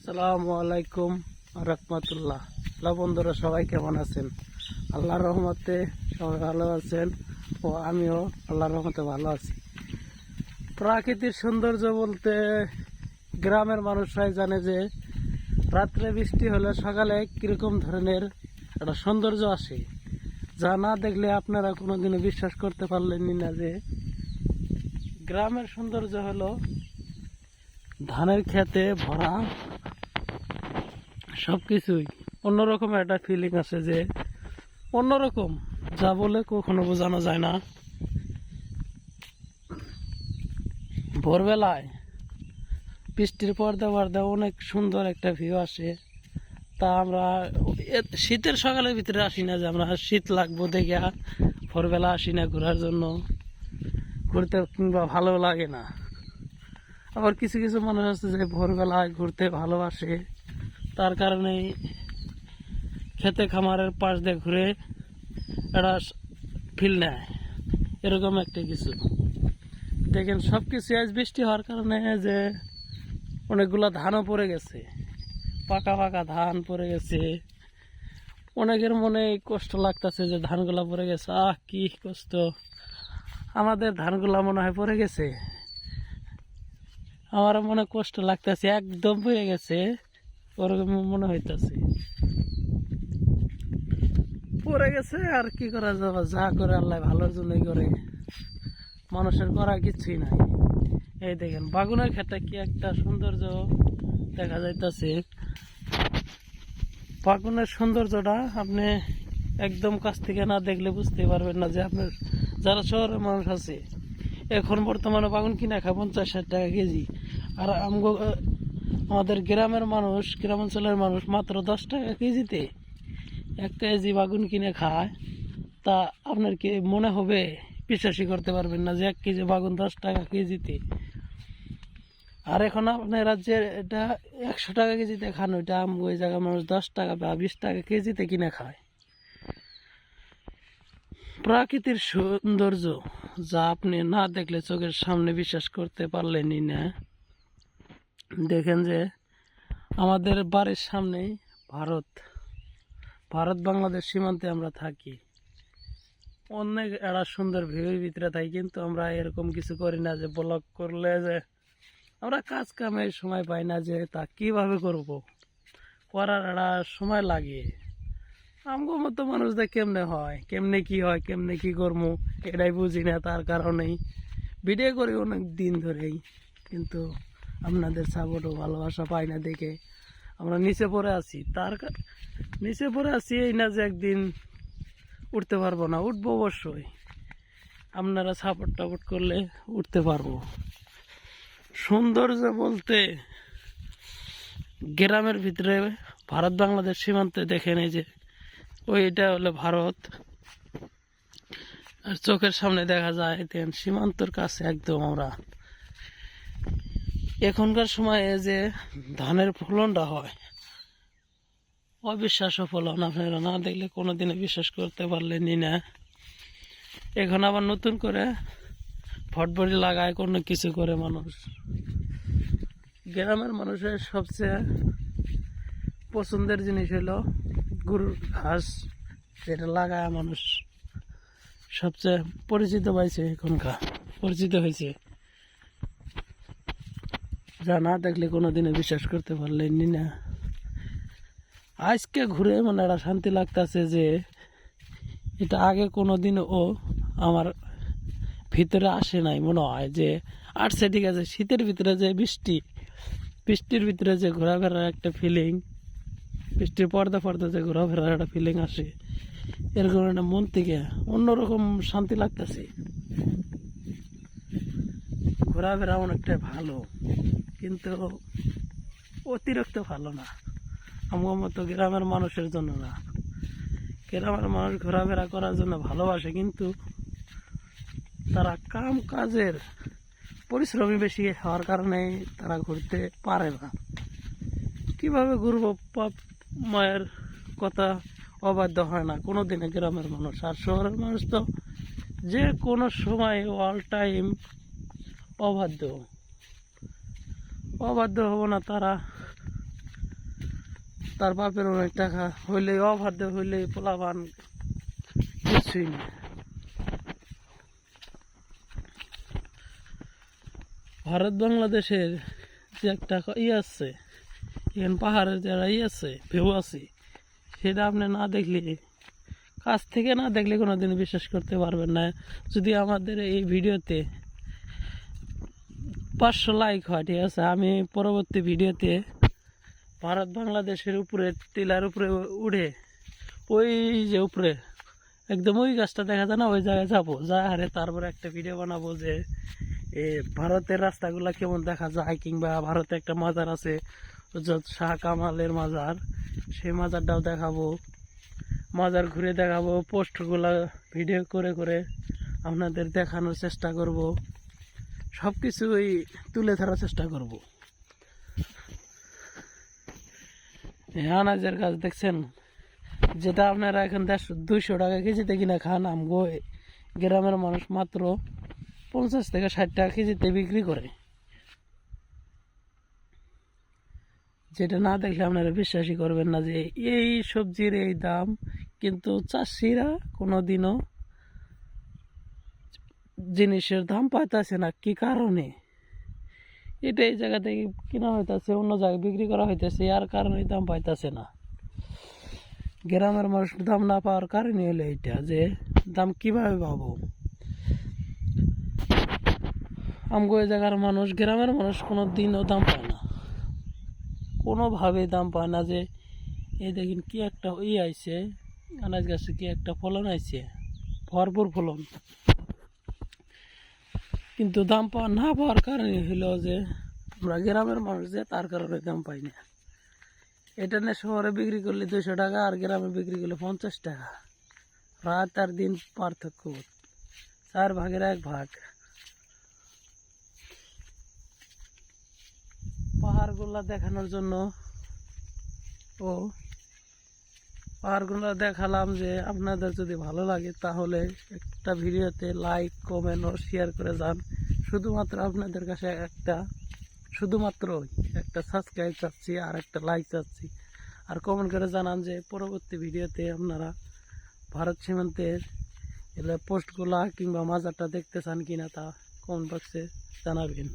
আসসালামু আলাইকুম রহমতুল্লাহ। হ্যালো বন্ধুরা, সবাই কেমন আছেন? আল্লাহর রহমতে সবাই ভালো আছেন ও আমিও আল্লাহর রহমতে ভালো আছি। প্রাকৃতিক সৌন্দর্য বলতে গ্রামের মানুষরাই জানে যে রাত্রে বৃষ্টি হলে সকালে কীরকম ধরনের একটা সৌন্দর্য আসে, যা না দেখলে আপনারা কোনোদিনও বিশ্বাস করতে পারলেনই না যে গ্রামের সৌন্দর্য হলো ধানের খেতে ভরা সবকিছুই অন্যরকম একটা ফিলিং আছে, যে অন্যরকম যা বলে কখনো বোঝানো যায় না। ভোরবেলায় বৃষ্টির পর্দা অনেক সুন্দর একটা ভিউ আসে। তা আমরা শীতের সকালের ভিতরে আসি না, যে আমরা শীত লাগবো দেখে ভোরবেলা আসি না ঘোরার জন্য, ঘুরতে কিংবা ভালো লাগে না। আবার কিছু কিছু মানুষ আছে যে ভোরবেলায় ঘুরতে ভালোবাসে, তার কারণেই খেতে খামারের পাশ দিয়ে ঘুরে একটা ফিল নেয়, এরকম একটা কিছু দেখেন। সব কিছু আজ বৃষ্টি হওয়ার কারণে যে অনেকগুলো ধানও পড়ে গেছে, পাকা পাকা ধান পড়ে গেছে। অনেকের মনে কষ্ট লাগতেছে যে ধানগুলা পড়ে গেছে, কি কষ্ট। আমাদের ধানগুলা মনে হয় পড়ে গেছে, আমার মনে কষ্ট লাগতেছে, একদম পড়ে গেছে ওরকম মনে হইতেছে। পড়ে গেছে আর কি করা যাবে, যা করে আল্লাহ ভালোর জন্যই করে, মানুষের করা কিছুই নাই। এই দেখেন বাগুনের ক্ষেত্রে কি একটা সৌন্দর্য দেখা যাইতেছে। বাগুনের সৌন্দর্যটা আপনি একদম কাছ থেকে না দেখলে বুঝতে পারবেন না, যে আপনার যারা শহরের মানুষ আছে এখন বর্তমানে বাগুন কিনা খায় 50-60 টাকা কেজি, আর আমাদের গ্রামের মানুষ, গ্রামাঞ্চলের মানুষ মাত্র 10 টাকা কেজিতে 1 কেজি বাগুন কিনে খায়। তা আপনার কি মনে হবে? বিশ্বাসই করতে পারবেন না যে 1 কেজি বাগুন 10 টাকা কেজিতে। আর এখন আপনার রাজ্যে এটা 100 টাকা কেজিতে খান, ওইটা ওই জায়গায় মানুষ 10 টাকা বা 20 টাকা কেজিতে কিনে খায়। প্রাকৃতিক সৌন্দর্য যা আপনি না দেখলে চোখের সামনে বিশ্বাস করতে পারলেনই না। দেখেন যে আমাদের বাড়ির সামনেই ভারত বাংলাদেশ সীমান্তে আমরা থাকি, অনেক একটা সুন্দর ভিউর ভিতরে থাকি, কিন্তু আমরা এরকম কিছু করি না যে ব্লগ করলে যে আমরা কাজ কামে সময় পাই না, যে তা কিভাবে করব, করার একটা সময় লাগে। আমগো মতো মানুষদের কেমনে হয়, কেমনে কি করবো এটাই বুঝি না। তার কারণেই ভিডিও করি অনেক দিন ধরেই, কিন্তু আপনাদের সাপোর্ট ও ভালোবাসা পাই না দেখে আমরা নিচে পড়ে আছি। নিচে পড়ে আছি এই না যে একদিন উঠতে পারবো না, উঠবো অবশ্যই। আপনারা সাপোর্ট করলে উঠতে পারবো। সৌন্দর্য বলতে গ্রামের ভিতরে ভারত বাংলাদেশ সীমান্তে দেখেন, এই যে ওইটা হলো ভারত, আর চোখের সামনে দেখা যায় দেন সীমান্তর কাছে একদম আমরা। এখনকার সময়ে যে ধানের ফলনটা হয় অবিশ্বাস্য ফলন, আপনারা না দেখলে কোনোদিনও বিশ্বাস করতে পারলেনই না। এখন আবার নতুন করে ফটবড়ি লাগায় কোনো কিছু করে মানুষ। গ্রামের মানুষের সবচেয়ে পছন্দের জিনিস হলো গরুর ঘাস, যেটা লাগায় মানুষ সবচেয়ে পরিচিত হয়েছে। যা না দেখলে কোনোদিনও বিশ্বাস করতে পারলেনই না। আজকে ঘুরে মানে একটা শান্তি লাগতেছে, যে এটা আগে কোনোদিনও আমার ভিতরে আসে নাই। মনে হয় যে আসছে, ঠিক আছে, শীতের ভিতরে যে বৃষ্টির ভিতরে যে ঘোরাফেরার একটা ফিলিং, বৃষ্টির পর্দা যে ঘোরাফেরার একটা ফিলিং আসে, এরকম একটা মন থেকে অন্যরকম শান্তি লাগতেছে। ঘোরাফেরা অনেকটা ভালো, কিন্তু অতিরিক্ত ভালো না। আমার মতো গ্রামের মানুষের জন্য না। গ্রামের মানুষ ঘোরাফেরা করার জন্য ভালোবাসে, কিন্তু তারা কাজের পরিশ্রমী বেশি হওয়ার কারণে তারা ঘুরতে পারে না। কিভাবে ঘুরবো, মায়ের কথা অবাধ্য হয় না কোনোদিনে গ্রামের মানুষ। আর শহরের মানুষ তো যে কোনো সময় অল টাইম অবাধ্য হব না। তারা তার বাপের অনেক টাকা হইলে অভার দে হইলে পোলাপান কিছুই না। ভারত বাংলাদেশের যে একটা আছে, এখানে পাহাড়ের যারা আছে ভিউ আছে, সেটা আপনি না দেখলে, কাছ থেকে না দেখলে কোনোদিন বিশ্বাস করতে পারবেন না। যদি আমাদের এই ভিডিওতে 500 লাইক হয়, ঠিক আছে, আমি পরবর্তী ভিডিওতে ভারত বাংলাদেশের উপরে টিলার উপরে উঠে ওই যে উপরে একদম ওই গাছটা দেখা যায় না, ওই জায়গায় যাবো, যা হারে তারপরে একটা ভিডিও বানাবো যে ভারতের রাস্তাগুলা কেমন দেখা যায়, কিংবা ভারতে একটা মাজার আছে শাহ কামালের মাজার, সেই মাজারটাও দেখাবো, মাজার ঘুরে দেখাবো, পোস্টগুলা ভিডিও করে করে আপনাদের দেখানোর চেষ্টা করব, সব কিছুই তুলে ধরার চেষ্টা করব। আনাজের গাছ দেখছেন, যেটা আপনারা এখন 200 টাকা কেজিতে কিনা খান, আমগো গ্রামের মানুষ মাত্র 50 থেকে 60 টাকা কেজিতে বিক্রি করে। যেটা না দেখলে আপনারা বিশ্বাসই করবেন না যে এই সবজির এই দাম, কিন্তু চাষিরা কোনোদিনও জিনিসের দাম পাইতেছে না। কি কারণে? এটা এই জায়গা থেকে কিনা হইতেছে, অন্য জায়গায় বিক্রি করা হইতেছে, আর কারণে দাম পাইতেছে না। গ্রামের মানুষ দাম না পাওয়ার কারণে হলো এইটা, যে দাম কিভাবে পাবো। আমগো এই জায়গার মানুষ, গ্রামের মানুষ কোনো দিনও দাম পায় না, কোনোভাবে দাম পায় না। যে এই দেখেন কি একটা আইছে, আনাজ গাছে কি একটা ফলন আইছে, ভরপুর ফলন, কিন্তু দাম না পাওয়ার কারণে হলো যে আমরা গ্রামের মানুষ, যে তার কারণে দাম পাই না। এটা নিয়ে শহরে বিক্রি করলে 200 টাকা, আর গ্রামে বিক্রি করলে 50 টাকা। রাত আর দিন পার্থক্য, 4 ভাগের 1 ভাগ। পাহাড়গুলা দেখানোর জন্য পাহাড়গুলো দেখালাম, যে আপনাদের যদি ভালো লাগে তাহলে একটা ভিডিওতে লাইক, কমেন্ট ও শেয়ার করে যান। শুধুমাত্র আপনাদের কাছে শুধুমাত্র একটা সাবস্ক্রাইব চাচ্ছি, আর একটা লাইক চাচ্ছি, আর কমেন্ট করে জানান যে পরবর্তী ভিডিওতে আপনারা ভারত সীমান্তের পোস্টগুলা কিংবা মাজারটা দেখতে চান কিনা, তা কমেন্ট বক্সে জানাবেন।